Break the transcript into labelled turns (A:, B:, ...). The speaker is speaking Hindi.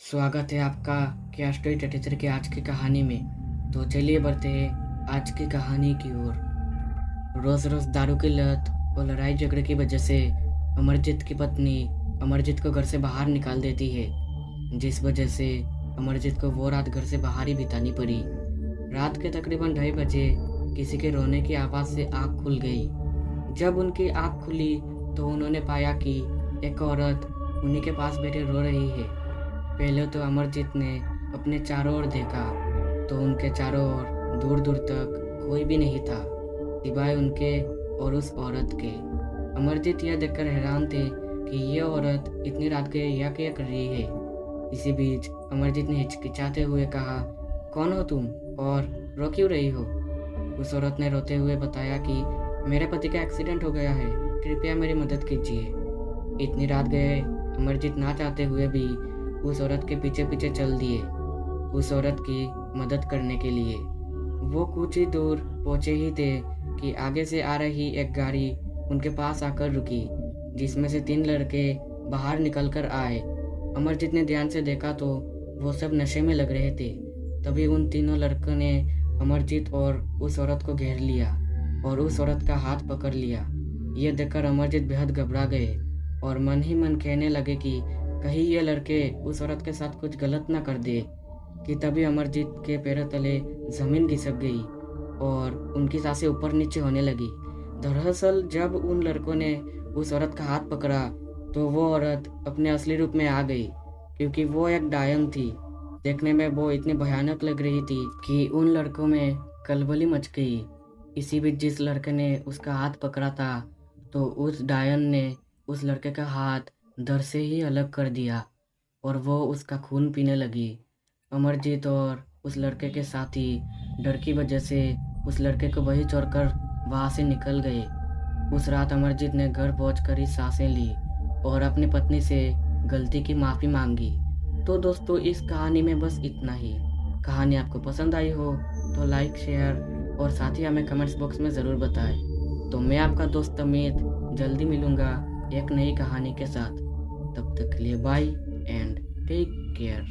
A: स्वागत है आपका क्या स्टोरी टेटेचर की आज की कहानी में। तो चलिए बढ़ते हैं आज की कहानी की ओर। रोज रोज दारू की लत और लड़ाई झगड़े की वजह से अमरजीत की पत्नी अमरजीत को घर से बाहर निकाल देती है, जिस वजह से अमरजीत को वो रात घर से बाहर ही बितानी पड़ी। रात के तकरीबन 2:30 बजे किसी के रोने की आवाज़ से आँख खुल गई। जब उनकी आँख खुली तो उन्होंने पाया कि एक औरत उन्हीं के पास बैठे रो रही है। पहले तो अमरजीत ने अपने चारों ओर देखा तो उनके चारों ओर दूर दूर तक कोई भी नहीं था, सिवाय उनके और उस औरत के। अमरजीत यह देखकर हैरान थे कि यह औरत इतनी रात के यह क्या कर रही है। इसी बीच अमरजीत ने हिचकिचाते हुए कहा, कौन हो तुम और रो क्यों रही हो? उस औरत ने रोते हुए बताया कि मेरे पति का एक्सीडेंट हो गया है, कृपया मेरी मदद कीजिए। इतनी रात गए अमरजीत ना चाहते हुए भी उस औरत के पीछे पीछे चल दिए, उस औरत की मदद करने के लिए। वो कुछ ही दूर पहुंचे ही थे कि आगे से आ रही एक गाड़ी उनके पास आकर रुकी, जिसमें से 3 लड़के बाहर निकल कर आए। अमरजीत ने ध्यान से देखा तो वो सब नशे में लग रहे थे। तभी उन तीनों लड़कों ने अमरजीत और उस औरत को घेर लिया और उस औरत का हाथ पकड़ लिया। यह देखकर अमरजीत बेहद घबरा गए और मन ही मन कहने लगे कि कहीं ये लड़के उस औरत के साथ कुछ गलत ना कर दे। कि तभी अमरजीत के पैरों तले जमीन खिसक गई और उनकी सांसें ऊपर नीचे होने लगी। दरअसल जब उन लड़कों ने उस औरत का हाथ पकड़ा तो वो औरत अपने असली रूप में आ गई, क्योंकि वो एक डायन थी। देखने में वो इतनी भयानक लग रही थी कि उन लड़कों में खलबली मच गई। इसी बीच जिस लड़के ने उसका हाथ पकड़ा था तो उस डायन ने उस लड़के का हाथ धड़ से ही अलग कर दिया और वो उसका खून पीने लगी। अमरजीत और उस लड़के के साथी डर की वजह से उस लड़के को वही छोड़कर वहाँ से निकल गए। उस रात अमरजीत ने घर पहुंचकर ही सांसें ली और अपनी पत्नी से गलती की माफ़ी मांगी। तो दोस्तों इस कहानी में बस इतना ही। कहानी आपको पसंद आई हो तो लाइक शेयर और साथ ही हमें कमेंट्स बॉक्स में ज़रूर बताएं। तो मैं आपका दोस्त अमित जल्दी मिलूँगा एक नई कहानी के साथ। तब तक के लिए बाय एंड टेक केयर।